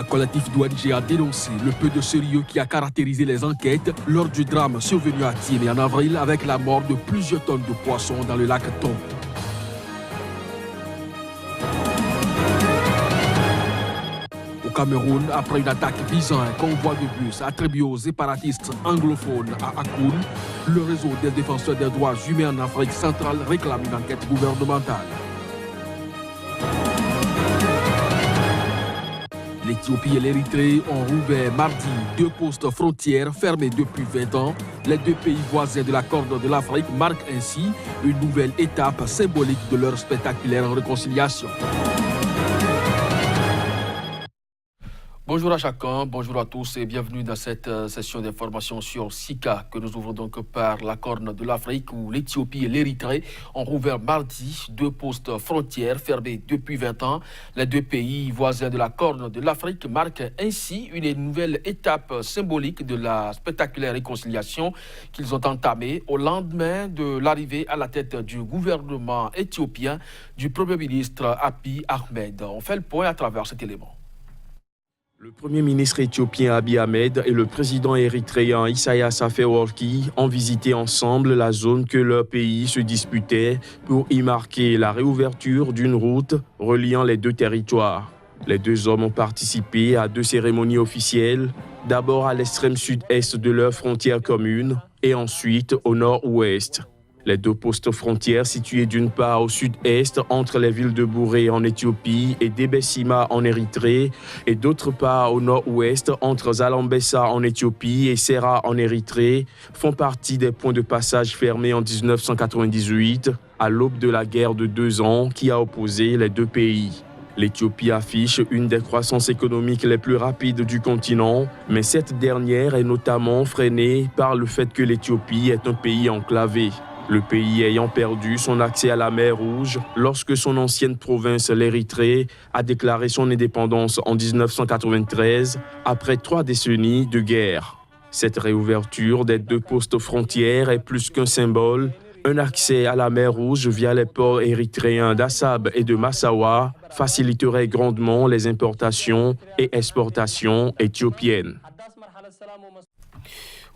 collectif d'ONG a dénoncé le peu de sérieux qui a caractérisé les enquêtes lors du drame survenu à Tiémé en avril avec la mort de plusieurs tonnes de poissons dans le lac Tombe. Au Cameroun, après une attaque visant un convoi de bus attribué aux séparatistes anglophones à Akoum, le réseau des défenseurs des droits humains en Afrique centrale réclame une enquête gouvernementale. L'Éthiopie et l'Érythrée ont rouvert mardi 2 postes frontières fermés depuis 20 ans. Les 2 pays voisins de la Corne de l'Afrique marquent ainsi une nouvelle étape symbolique de leur spectaculaire réconciliation. Bonjour à chacun, bonjour à tous et bienvenue dans cette session d'information sur SICA que nous ouvrons donc par la Corne de l'Afrique où l'Éthiopie et l'Érythrée ont rouvert mardi 2 postes frontières fermés depuis 20 ans. Les 2 pays voisins de la Corne de l'Afrique marquent ainsi une nouvelle étape symbolique de la spectaculaire réconciliation qu'ils ont entamée au lendemain de l'arrivée à la tête du gouvernement éthiopien du Premier ministre Abiy Ahmed. On fait le point à travers cet élément. Le Premier ministre éthiopien Abiy Ahmed et le président érythréen Isaias Afewerki ont visité ensemble la zone que leur pays se disputait pour y marquer la réouverture d'une route reliant les 2 territoires. Les 2 hommes ont participé à 2 cérémonies officielles, d'abord à l'extrême sud-est de leur frontière commune et ensuite au nord-ouest. Les 2 postes frontières situés d'une part au sud-est entre les villes de Bouré en Éthiopie et d'Ebessima en Érythrée et d'autre part au nord-ouest entre Zalambessa en Éthiopie et Serra en Érythrée font partie des points de passage fermés en 1998 à l'aube de la guerre de 2 ans qui a opposé les 2 pays. L'Éthiopie affiche une des croissances économiques les plus rapides du continent, mais cette dernière est notamment freinée par le fait que l'Éthiopie est un pays enclavé. Le pays ayant perdu son accès à la mer Rouge lorsque son ancienne province, l'Érythrée, a déclaré son indépendance en 1993 après 3 décennies de guerre. Cette réouverture des 2 postes frontières est plus qu'un symbole. Un accès à la mer Rouge via les ports érythréens d'Assab et de Massawa faciliterait grandement les importations et exportations éthiopiennes.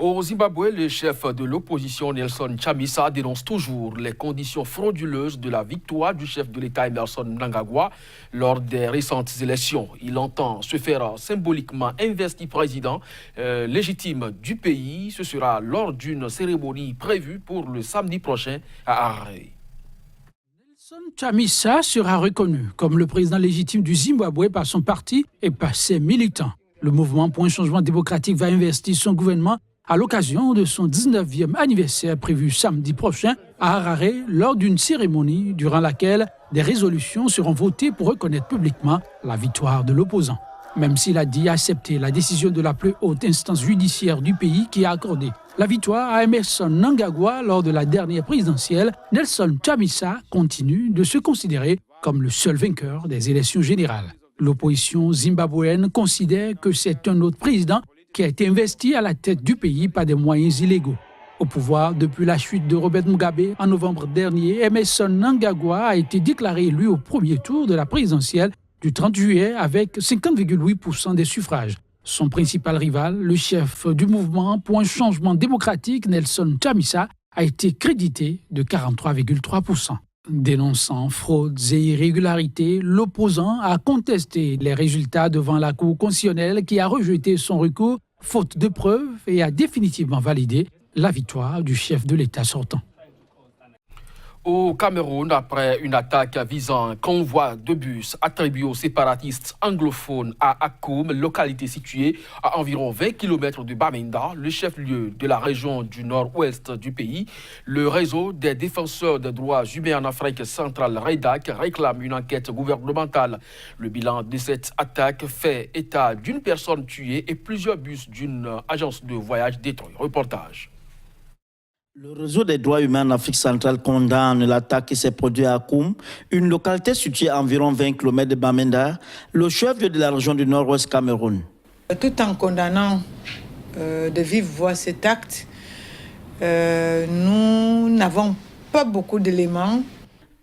Au Zimbabwe, le chef de l'opposition Nelson Chamisa dénonce toujours les conditions frauduleuses de la victoire du chef de l'État Emmerson Mnangagwa lors des récentes élections. Il entend se faire symboliquement investi président légitime du pays. Ce sera lors d'une cérémonie prévue pour le samedi prochain à Harare. Nelson Chamisa sera reconnu comme le président légitime du Zimbabwe par son parti et par ses militants. Le mouvement pour un changement démocratique va investir son gouvernement à l'occasion de son 19e anniversaire prévu samedi prochain à Harare lors d'une cérémonie durant laquelle des résolutions seront votées pour reconnaître publiquement la victoire de l'opposant. Même s'il a dit accepter la décision de la plus haute instance judiciaire du pays qui a accordé la victoire à Emmerson Mnangagwa lors de la dernière présidentielle, Nelson Chamisa continue de se considérer comme le seul vainqueur des élections générales. L'opposition zimbabwéenne considère que c'est un autre président qui a été investi à la tête du pays par des moyens illégaux. Au pouvoir depuis la chute de Robert Mugabe en novembre dernier, Emmerson Mnangagwa a été déclaré élu au premier tour de la présidentielle du 30 juillet avec 50,8% des suffrages. Son principal rival, le chef du mouvement pour un changement démocratique, Nelson Chamisa, a été crédité de 43,3%. Dénonçant fraudes et irrégularités, l'opposant a contesté les résultats devant la Cour constitutionnelle qui a rejeté son recours faute de preuves et a définitivement validé la victoire du chef de l'État sortant. Au Cameroun, après une attaque visant un convoi de bus attribué aux séparatistes anglophones à Akoum, localité située à environ 20 km de Bamenda, le chef-lieu de la région du nord-ouest du pays, le réseau des défenseurs des droits humains en Afrique centrale, REDAC, réclame une enquête gouvernementale. Le bilan de cette attaque fait état d'une personne tuée et plusieurs bus d'une agence de voyage détruits. Reportage. Le réseau des droits humains en Afrique centrale condamne l'attaque qui s'est produite à Akoum, une localité située à environ 20 km de Bamenda, le chef-lieu de la région du nord-ouest Cameroun. Tout en condamnant de vive voix cet acte, nous n'avons pas beaucoup d'éléments.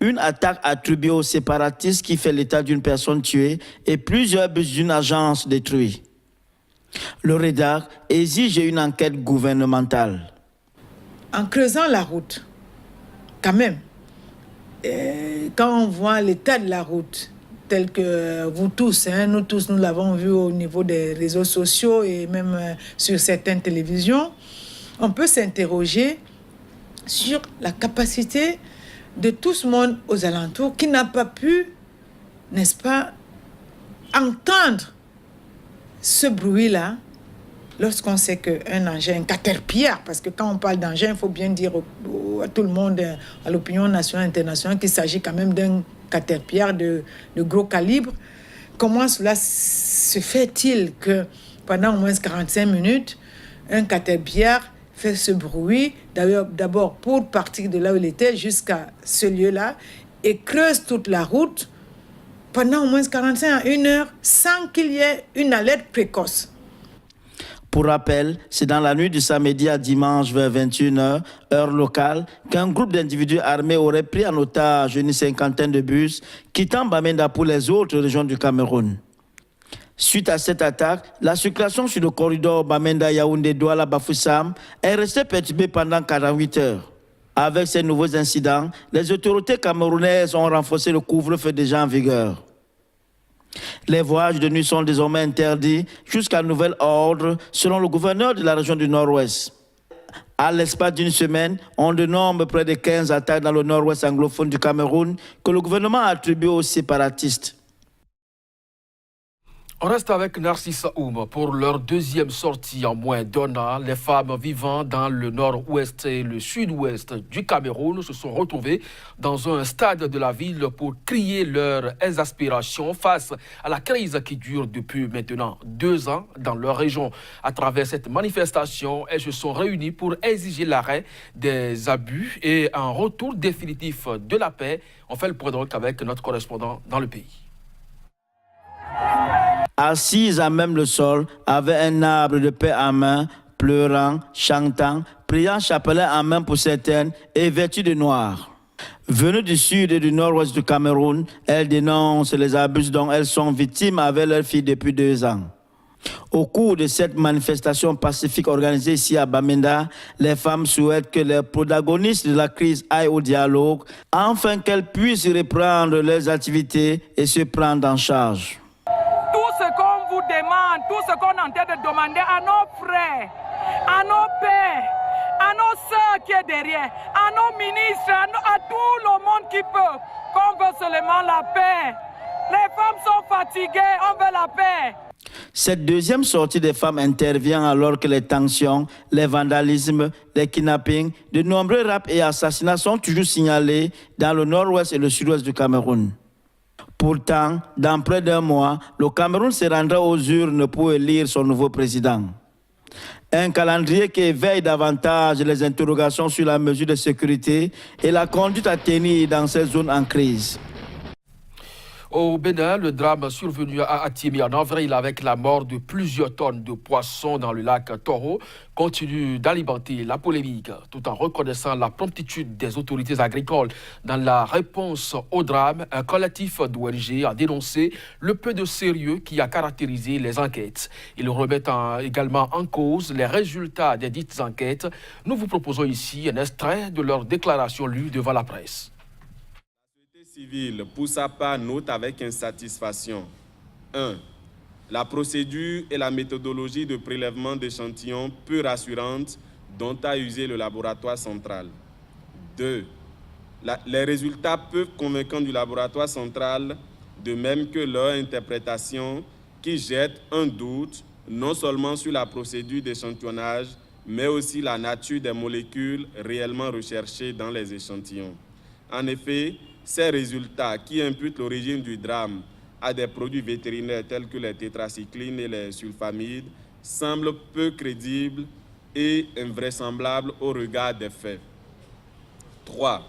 Une attaque attribuée aux séparatistes qui fait l'état d'une personne tuée et plusieurs bus d'une agence détruits. Le REDAC exige une enquête gouvernementale. En creusant la route, quand même, quand on voit l'état de la route, tel que vous tous, nous tous, nous l'avons vu au niveau des réseaux sociaux et même sur certaines télévisions, on peut s'interroger sur la capacité de tout ce monde aux alentours qui n'a pas pu, n'est-ce pas, entendre ce bruit-là lorsqu'on sait qu'un engin, un caterpillar, parce que quand on parle d'engin, il faut bien dire à tout le monde, à l'opinion nationale et internationale, qu'il s'agit quand même d'un caterpillar de gros calibre. Comment cela se fait-il que pendant au moins 45 minutes, un caterpillar fait ce bruit, d'abord pour partir de là où il était jusqu'à ce lieu-là, et creuse toute la route pendant au moins 45 à 1 heure sans qu'il y ait une alerte précoce. Pour rappel, c'est dans la nuit du samedi à dimanche vers 21h, heure locale, qu'un groupe d'individus armés aurait pris en otage une cinquantaine de bus quittant Bamenda pour les autres régions du Cameroun. Suite à cette attaque, la circulation sur le corridor Bamenda-Yaoundé-Douala-Bafoussam est restée perturbée pendant 48 heures. Avec ces nouveaux incidents, les autorités camerounaises ont renforcé le couvre-feu déjà en vigueur. Les voyages de nuit sont désormais interdits jusqu'à nouvel ordre, selon le gouverneur de la région du Nord-Ouest. À l'espace d'une semaine, on dénombre près de 15 attaques dans le Nord-Ouest anglophone du Cameroun que le gouvernement a attribuées aux séparatistes. On reste avec Narcisse Aoum pour leur deuxième sortie en moins d'un an. Les femmes vivant dans le nord-ouest et le sud-ouest du Cameroun se sont retrouvées dans un stade de la ville pour crier leurs aspirations face à la crise qui dure depuis maintenant 2 ans dans leur région. À travers cette manifestation, elles se sont réunies pour exiger l'arrêt des abus et un retour définitif de la paix. On fait le point donc avec notre correspondant dans le pays. Assises à même le sol, avec un arbre de paix à main, pleurant, chantant, priant chapelet en main pour certaines et vêtues de noir. Venues du sud et du nord-ouest du Cameroun, elles dénoncent les abus dont elles sont victimes avec leurs filles depuis 2 ans. Au cours de cette manifestation pacifique organisée ici à Bamenda, les femmes souhaitent que les protagonistes de la crise aillent au dialogue, afin qu'elles puissent reprendre leurs activités et se prendre en charge. Tout ce qu'on vous demande, tout ce qu'on est en train de demander à nos frères, à nos pères, à nos sœurs qui est derrière, à nos ministres, à tout le monde qui peut, qu'on veut seulement la paix. Les femmes sont fatiguées, on veut la paix. Cette deuxième sortie des femmes intervient alors que les tensions, les vandalismes, les kidnappings, de nombreux rapts et assassinats sont toujours signalés dans le nord-ouest et le sud-ouest du Cameroun. Pourtant, dans près d'1 mois, le Cameroun se rendra aux urnes pour élire son nouveau président. Un calendrier qui éveille davantage les interrogations sur la mesure de sécurité et la conduite à tenir dans ces zones en crise. Au Bénin, le drame survenu à Atimi en avril avec la mort de plusieurs tonnes de poissons dans le lac Toro continue d'alimenter la polémique, tout en reconnaissant la promptitude des autorités agricoles. Dans la réponse au drame, un collectif d'ONG a dénoncé le peu de sérieux qui a caractérisé les enquêtes. Ils remettent également en cause les résultats des dites enquêtes. Nous vous proposons ici un extrait de leur déclaration lue devant la presse. Civile, pour sa part, note avec insatisfaction. 1. La procédure et la méthodologie de prélèvement d'échantillons peu rassurantes dont a usé le laboratoire central. 2. Les résultats peu convaincants du laboratoire central, de même que leur interprétation qui jette un doute non seulement sur la procédure d'échantillonnage, mais aussi la nature des molécules réellement recherchées dans les échantillons. En effet, ces résultats qui imputent l'origine du drame à des produits vétérinaires tels que les tétracyclines et les sulfamides semblent peu crédibles et invraisemblables au regard des faits. 3.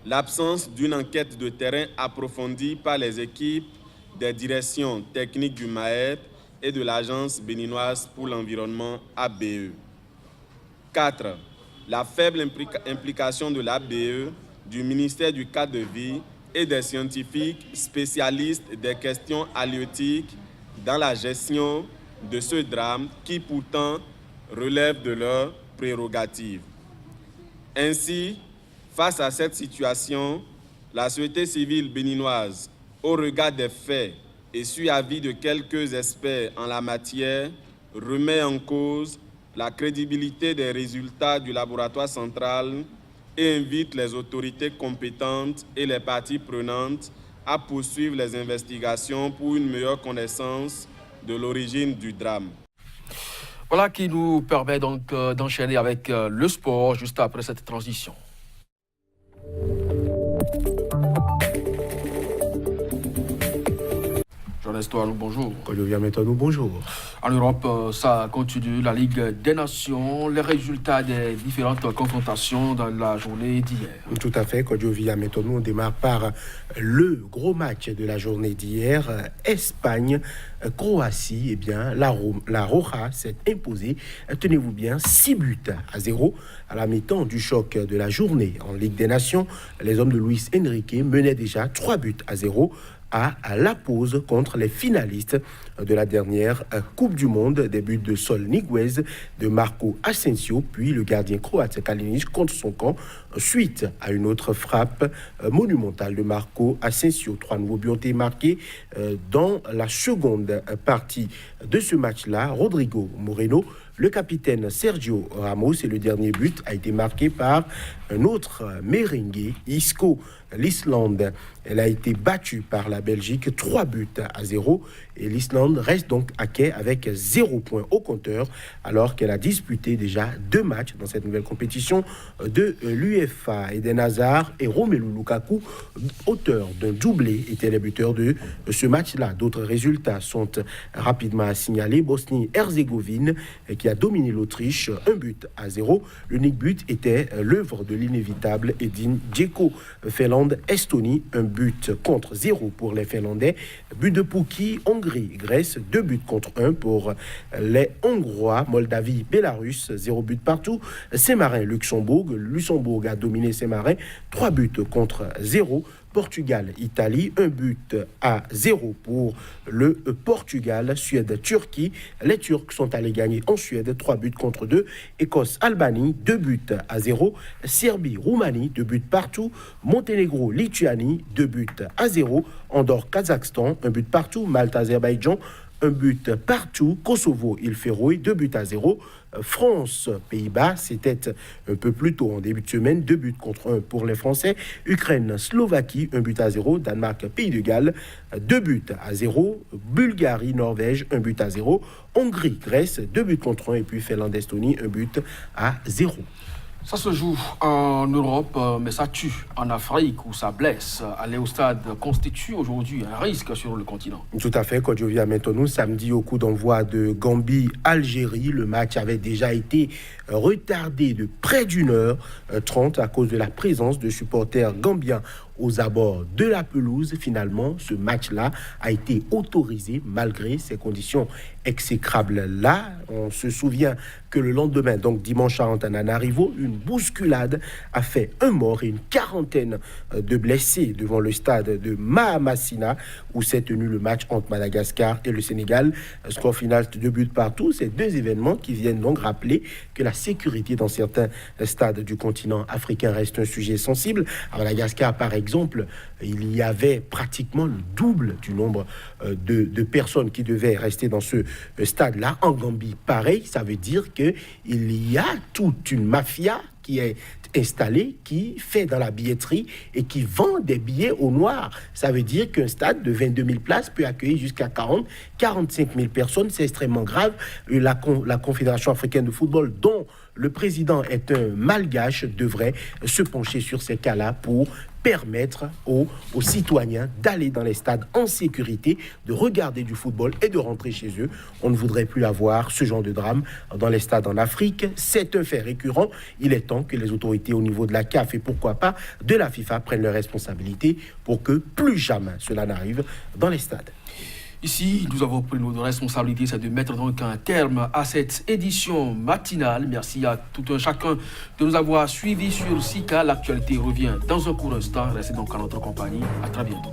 L'absence d'une enquête de terrain approfondie par les équipes des directions techniques du MAEP et de l'Agence béninoise pour l'environnement ABE. 4. La faible implication de l'ABE du ministère du cadre de vie et des scientifiques spécialistes des questions halieutiques dans la gestion de ce drame qui pourtant relève de leurs prérogatives. Ainsi, face à cette situation, la société civile béninoise, au regard des faits et suit avis de quelques experts en la matière, remet en cause la crédibilité des résultats du laboratoire central et invite les autorités compétentes et les parties prenantes à poursuivre les investigations pour une meilleure connaissance de l'origine du drame. Voilà qui nous permet donc d'enchaîner avec le sport juste après cette transition. Jonas Toualou, bonjour. Bonjour. En Europe, ça continue, la Ligue des Nations, les résultats des différentes confrontations dans la journée d'hier. Tout à fait, Kodjovia Metonou, on démarre par le gros match de la journée d'hier, Espagne-Croatie. Eh bien, la Roja s'est imposée, tenez-vous bien, 6-0 à la mi-temps du choc de la journée. En Ligue des Nations, les hommes de Luis Enrique menaient déjà 3-0 à la pause contre les finalistes de la dernière Coupe du Monde, des buts de Sol Niguez, de Marco Asensio, puis le gardien croate Kalinic contre son camp, suite à une autre frappe monumentale de Marco Asensio. 3 nouveaux buts ont été marqués dans la seconde partie de ce match-là. Rodrigo Moreno, le capitaine Sergio Ramos, et le dernier but a été marqué par un autre merengue, Isco. L'Islande, elle a été battue par la Belgique 3-0 et l'Islande reste donc à quai avec 0 point au compteur alors qu'elle a disputé déjà 2 matchs dans cette nouvelle compétition de l'UEFA. Eden Hazard et Romelu Lukaku, auteurs d'un doublé, étaient les buteurs de ce match-là. D'autres résultats sont rapidement à signaler. Bosnie-Herzégovine qui a dominé l'Autriche 1-0. L'unique but était l'œuvre de l'inévitable Edin Dzeko. Finlande-Estonie, 1-0 pour les Finlandais. But de Pukki, Hongrie-Grèce, 2-1 pour les Hongrois. Moldavie-Bélarus, 0 but partout. Saint-Marin-Luxembourg, Luxembourg a dominé Saint-Marin, 3-0. Portugal-Italie, 1-0 pour le Portugal. Suède-Turquie, les Turcs sont allés gagner en Suède, 3-2. Écosse-Albanie, 2-0. Serbie-Roumanie, 2 buts partout. Monténégro-Lituanie, 2-0. Andorre-Kazakhstan, 1 but partout. Malte-Azerbaïdjan, 1 but partout. Kosovo-Île Féroé, 2-0. France-Pays-Bas, c'était un peu plus tôt en début de semaine, 2-1 pour les Français. Ukraine-Slovaquie, 1-0. Danemark-Pays de Galles, 2-0. Bulgarie-Norvège, 1-0. Hongrie-Grèce, 2-1. Et puis Finlande-Estonie, 1-0. Ça se joue en Europe, mais ça tue en Afrique où ça blesse. Aller au stade constitue aujourd'hui un risque sur le continent. Tout à fait, Kodjovia Metonou, samedi au coup d'envoi de Gambie-Algérie, le match avait déjà été retardé de près d'1h30 à cause de la présence de supporters gambiens aux abords de la pelouse. Finalement, ce match-là a été autorisé malgré ces conditions exécrables-là. On se souvient que le lendemain, donc dimanche à Antananarivo, une bousculade a fait 1 mort et une quarantaine de blessés devant le stade de Mahamasina où s'est tenu le match entre Madagascar et le Sénégal. Score final 2 buts partout. Ces 2 événements qui viennent donc rappeler que la sécurité dans certains stades du continent africain reste un sujet sensible. À Madagascar, par exemple, il y avait pratiquement le double du nombre de personnes qui devaient rester dans ce stade-là. En Gambie, pareil, ça veut dire qu'il y a toute une mafia qui est installée, qui fait dans la billetterie et qui vend des billets au noir. Ça veut dire qu'un stade de 22 000 places peut accueillir jusqu'à 45 000 personnes. C'est extrêmement grave. La Confédération africaine de football, dont le président est un malgache, devrait se pencher sur ces cas-là pour permettre aux citoyens d'aller dans les stades en sécurité, de regarder du football et de rentrer chez eux. On ne voudrait plus avoir ce genre de drame dans les stades en Afrique. C'est un fait récurrent. Il est temps que les autorités au niveau de la CAF et pourquoi pas de la FIFA prennent leurs responsabilités pour que plus jamais cela n'arrive dans les stades. Ici, nous avons pris notre responsabilité, c'est de mettre donc un terme à cette édition matinale. Merci à tout un chacun de nous avoir suivis sur SICA. L'actualité revient dans un court instant. Restez donc à notre compagnie. À très bientôt.